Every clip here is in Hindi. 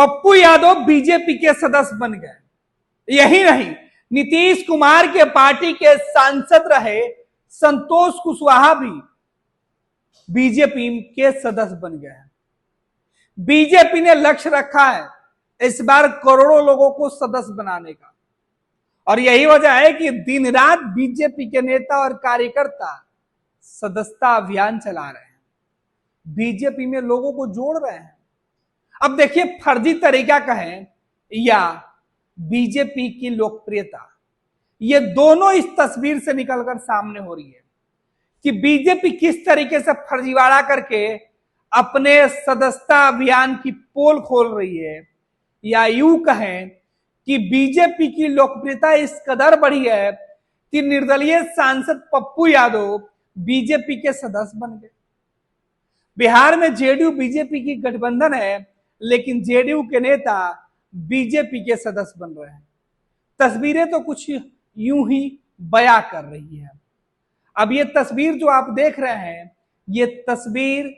पप्पू यादव बीजेपी के सदस्य बन गए। यही नहीं, नीतीश कुमार के पार्टी के सांसद रहे संतोष कुशवाहा भी बीजेपी के सदस्य बन गए हैं। बीजेपी ने लक्ष्य रखा है इस बार करोड़ों लोगों को सदस्य बनाने का, और यही वजह है कि दिन रात बीजेपी के नेता और कार्यकर्ता सदस्यता अभियान चला रहे हैं, बीजेपी में लोगों को जोड़ रहे हैं। अब देखिए, फर्जी तरीका कहें या बीजेपी की लोकप्रियता, ये दोनों इस तस्वीर से निकलकर सामने हो रही है कि बीजेपी किस तरीके से फर्जीवाड़ा करके अपने सदस्यता अभियान की पोल खोल रही है, या यूं कहें कि बीजेपी की लोकप्रियता इस कदर बढ़ी है कि निर्दलीय सांसद पप्पू यादव बीजेपी के सदस्य बन गए। बिहार में जेडीयू बीजेपी की गठबंधन है, लेकिन जेडीयू के नेता बीजेपी के सदस्य बन रहे हैं। तस्वीरें तो कुछ यूं ही बयां कर रही है। अब ये तस्वीर जो आप देख रहे हैं, ये तस्वीर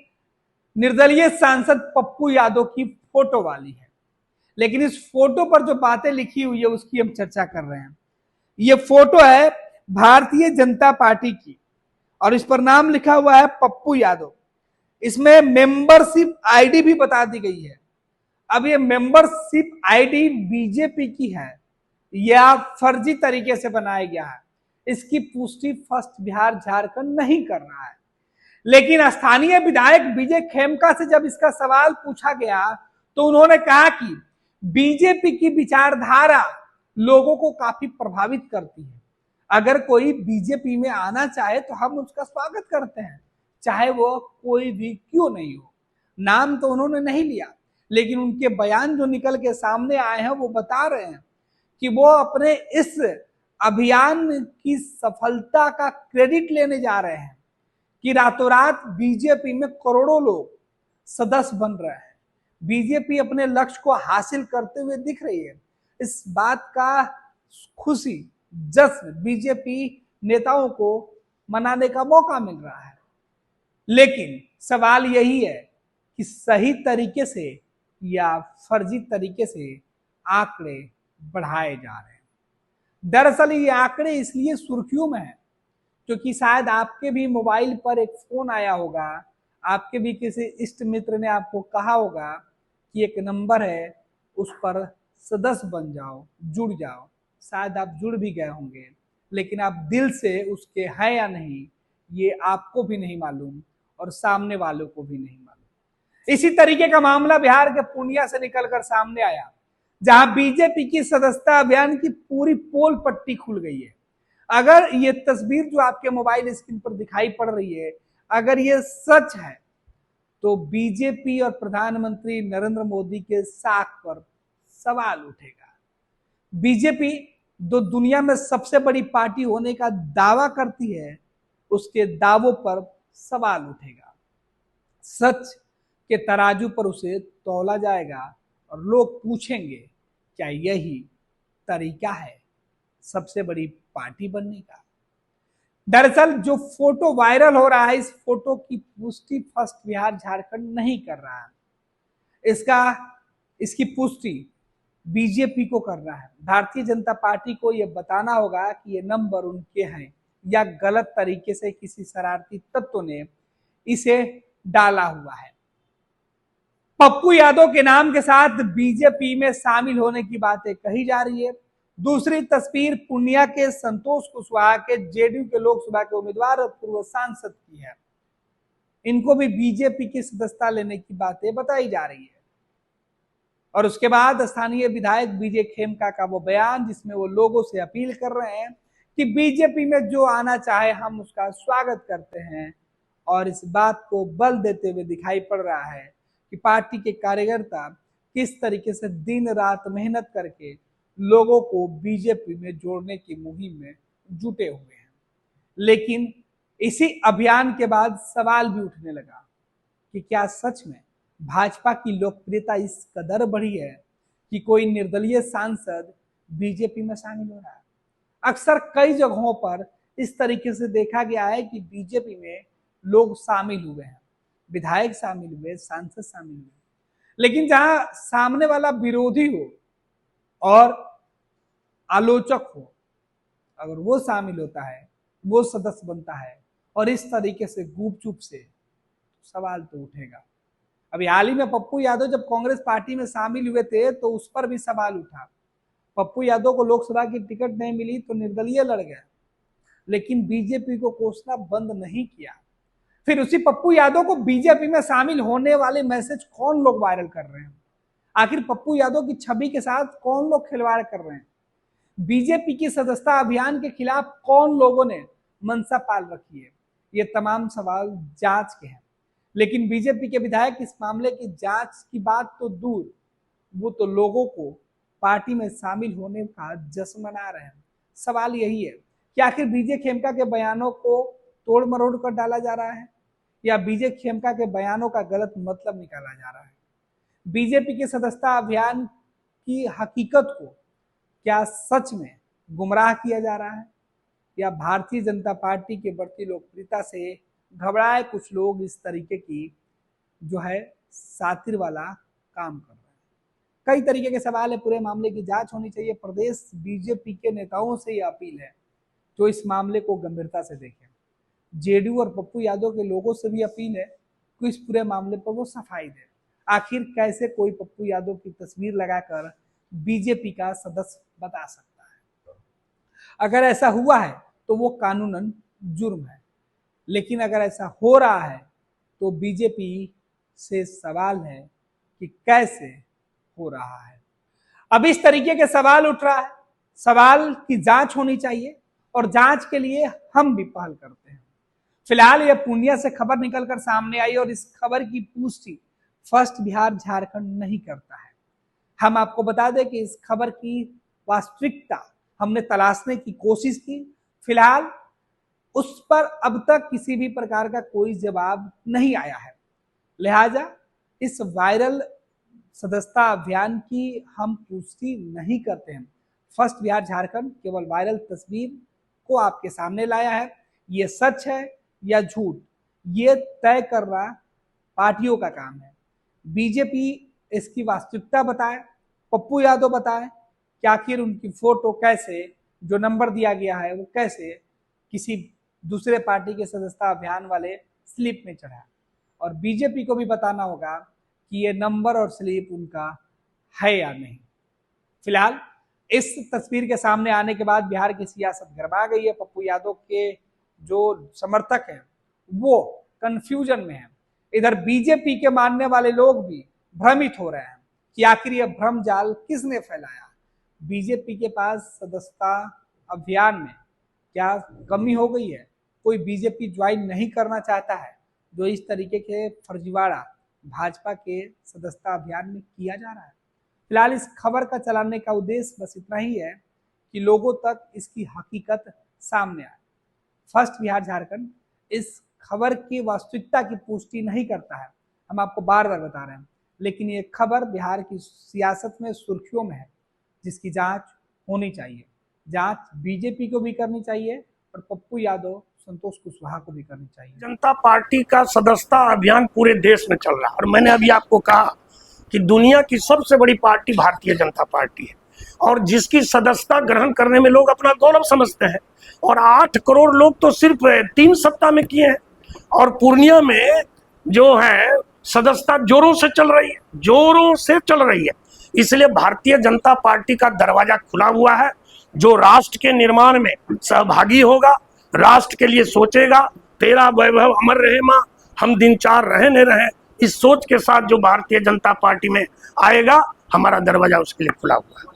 निर्दलीय सांसद पप्पू यादव की फोटो वाली है, लेकिन इस फोटो पर जो बातें लिखी हुई है उसकी हम चर्चा कर रहे हैं। ये फोटो है भारतीय जनता पार्टी की, और इस पर नाम लिखा हुआ है पप्पू यादव। इसमें मेंबरशिप आईडी भी बता दी गई है। अब ये मेंबरशिप आईडी बीजेपी की है या फर्जी तरीके से बनाया गया है, इसकी पुष्टि फर्स्ट बिहार झारखंड नहीं कर रहा है। लेकिन स्थानीय विधायक विजय खेमका से जब इसका सवाल पूछा गया तो उन्होंने कहा कि बीजेपी की विचारधारा लोगों को काफी प्रभावित करती है। अगर कोई बीजेपी में आना चाहे तो हम उसका स्वागत करते हैं, चाहे वो कोई भी क्यों नहीं हो। नाम तो उन्होंने नहीं लिया, लेकिन उनके बयान जो निकल के सामने आए हैं वो बता रहे हैं कि वो अपने इस अभियान की सफलता का क्रेडिट लेने जा रहे हैं कि रातों रात बीजेपी में करोड़ों लोग सदस्य बन रहे हैं। बीजेपी अपने लक्ष्य को हासिल करते हुए दिख रही है। इस बात का खुशी, जश्न बीजेपी नेताओं को मनाने का मौका मिल रहा है। लेकिन सवाल यही है कि सही तरीके से या फर्जी तरीके से आंकड़े बढ़ाए जा रहे हैं। दरअसल ये आंकड़े इसलिए सुर्खियों में है क्योंकि शायद आपके भी मोबाइल पर एक फोन आया होगा, आपके भी किसी इष्ट मित्र ने आपको कहा होगा कि एक नंबर है, उस पर सदस्य बन जाओ, जुड़ जाओ। शायद आप जुड़ भी गए होंगे, लेकिन आप दिल से उसके हैं या नहीं ये आपको भी नहीं मालूम और सामने वालों को भी नहीं मालूम। इसी तरीके का मामला बिहार के पूर्णिया से निकलकर सामने आया, जहां बीजेपी की सदस्यता अभियान की पूरी पोल पट्टी खुल गई है। अगर ये तस्वीर जो आपके मोबाइल स्क्रीन पर दिखाई पड़ रही है, अगर ये सच है तो बीजेपी और प्रधानमंत्री नरेंद्र मोदी के साख पर सवाल उठेगा। बीजेपी जो दुनिया में सबसे बड़ी पार्टी होने का दावा करती है, उसके दावों पर सवाल उठेगा। सच के तराजू पर उसे तौला जाएगा और लोग पूछेंगे क्या यही तरीका है सबसे बड़ी पार्टी बनने का। दरअसल जो फोटो वायरल हो रहा है, इस फोटो की पुष्टि फर्स्ट बिहार झारखंड नहीं कर रहा है। इसकी पुष्टि बीजेपी को कर रहा है। भारतीय जनता पार्टी को यह बताना होगा कि ये नंबर उनके हैं या गलत तरीके से किसी शरारती तत्व ने इसे डाला हुआ है। पप्पू यादव के नाम के साथ बीजेपी में शामिल होने की बातें कही जा रही है। दूसरी तस्वीर पूर्णिया के संतोष कुशवाहा के जेडीयू के लोकसभा के उम्मीदवार और पूर्व सांसद की है। इनको भी बीजेपी की सदस्यता लेने की बातें बताई जा रही है। और उसके बाद स्थानीय विधायक विजय खेमका का वो बयान, जिसमें वो लोगों से अपील कर रहे हैं कि बीजेपी में जो आना चाहे हम उसका स्वागत करते हैं, और इस बात को बल देते हुए दिखाई पड़ रहा है कि पार्टी के कार्यकर्ता किस तरीके से दिन रात मेहनत करके लोगों को बीजेपी में जोड़ने की मुहिम में जुटे हुए हैं। लेकिन इसी अभियान के बाद सवाल भी उठने लगा कि क्या सच में भाजपा की लोकप्रियता इस कदर बढ़ी है कि कोई निर्दलीय सांसद बीजेपी में शामिल हो रहा है। अक्सर कई जगहों पर इस तरीके से देखा गया है कि बीजेपी में लोग शामिल हुए हैं, विधायक शामिल हुए, सांसद शामिल हुए, लेकिन जहां सामने वाला विरोधी हो और आलोचक हो, अगर वो शामिल होता है, वो सदस्य बनता है और इस तरीके से गुपचुप से, सवाल तो उठेगा। अभी हाल ही में पप्पू यादव जब कांग्रेस पार्टी में शामिल हुए थे तो उस पर भी सवाल उठा। पप्पू यादव को लोकसभा की टिकट नहीं मिली तो निर्दलीय लड़ गए, लेकिन बीजेपी को कोसना बंद नहीं किया। फिर उसी पप्पू यादव को बीजेपी में शामिल होने वाले मैसेज कौन लोग वायरल कर रहे हैं? आखिर पप्पू यादव की छवि के साथ कौन लोग खिलवाड़ कर रहे हैं? बीजेपी की सदस्यता अभियान के खिलाफ कौन लोगों ने मंशा पाल रखी है? ये तमाम सवाल जांच के हैं, लेकिन बीजेपी के विधायक इस मामले की जांच की बात तो दूर, वो तो लोगों को पार्टी में शामिल होने का जश्न मना रहे हैं। सवाल यही है कि आखिर बीजे खेमका के बयानों को तोड़ मरोड़ कर डाला जा रहा है या बीजे खेमका के बयानों का गलत मतलब निकाला जा रहा है? बीजेपी के सदस्यता अभियान की हकीकत को क्या सच में गुमराह किया जा रहा है या भारतीय जनता पार्टी की बढ़ती लोकप्रियता से घबराए कुछ लोग इस तरीके की जो है सातिर वाला काम कर रहे हैं? कई तरीके के सवाल है। पूरे मामले की जांच होनी चाहिए। प्रदेश बीजेपी के नेताओं से यह अपील है जो इस मामले को गंभीरता से देखें। जेडीयू और पप्पू यादव के लोगों से भी अपील है कि इस पूरे मामले पर वो सफाई दे। आखिर कैसे कोई पप्पू यादव की तस्वीर लगाकर बीजेपी का सदस्य बता सकता है? अगर ऐसा हुआ है तो वो कानूनन जुर्म है, लेकिन अगर ऐसा हो रहा है तो बीजेपी से सवाल है कि कैसे हो रहा है। अब इस तरीके के सवाल उठ रहा है। सवाल की जांच होनी चाहिए और जांच के लिए हम भी पहल करते हैं। फिलहाल यह पूर्णिया से खबर निकलकर सामने आई और इस खबर की पुष्टि फर्स्ट बिहार झारखंड नहीं करता है। हम आपको बता दें कि इस खबर की वास्तविकता हमने तलाशने की कोशिश की। फिलहाल उस पर अब तक किसी भी प्रकार का कोई जवाब नहीं आया है, लिहाजा इस वायरल सदस्यता अभियान की हम पुष्टि नहीं करते हैं। फर्स्ट बिहार झारखंड केवल वायरल तस्वीर को आपके सामने लाया है। ये सच है या झूठ, ये तय करना पार्टियों का काम है। बीजेपी इसकी वास्तविकता बताए, पप्पू यादव बताए कि आखिर उनकी फोटो कैसे, जो नंबर दिया गया है वो कैसे किसी दूसरे पार्टी के सदस्यता अभियान वाले स्लिप में चढ़ा, और बीजेपी को भी बताना होगा कि ये नंबर और स्लिप उनका है या नहीं। फिलहाल इस तस्वीर के सामने आने के बाद बिहार की सियासत गरमा गई है। पप्पू यादव के जो समर्थक हैं वो कंफ्यूजन में हैं। इधर बीजेपी के मानने वाले लोग भी भ्रमित हो रहे हैं कि आखिर यह भ्रम जाल किसने फैलाया। बीजेपी के पास सदस्यता अभियान में क्या कमी हो गई है? कोई बीजेपी ज्वाइन नहीं करना चाहता है जो इस तरीके के फर्जीवाड़ा भाजपा के सदस्यता अभियान में किया जा रहा है? फिलहाल इस खबर का चलाने का उद्देश्य बस इतना ही है कि लोगों तक इसकी हकीकत सामने आए। फर्स्ट बिहार झारखंड इस खबर की वास्तविकता की पुष्टि नहीं करता है, हम आपको बार बार बता रहे हैं, लेकिन ये खबर बिहार की सियासत में सुर्खियों में है, जिसकी जांच होनी चाहिए। जांच बीजेपी को भी करनी चाहिए और पप्पू यादव, संतोष कुशवाहा को भी करनी चाहिए। जनता पार्टी का सदस्यता अभियान पूरे देश में चल रहा है और मैंने अभी आपको कहा कि दुनिया की सबसे बड़ी पार्टी भारतीय जनता पार्टी है और जिसकी सदस्यता ग्रहण करने में लोग अपना गौरव समझते हैं। और 8 करोड़ लोग तो सिर्फ 3 सप्ताह में किए हैं और पूर्णिया में जो है सदस्यता जोरों से चल रही है, जोरों से चल रही है। इसलिए भारतीय जनता पार्टी का दरवाजा खुला हुआ है। जो राष्ट्र के निर्माण में सहभागी होगा, राष्ट्र के लिए सोचेगा, तेरा वैभव अमर रहे मां, हम दिन चार रहे न रहे, इस सोच के साथ जो भारतीय जनता पार्टी में आएगा, हमारा दरवाजा उसके लिए खुला हुआ है।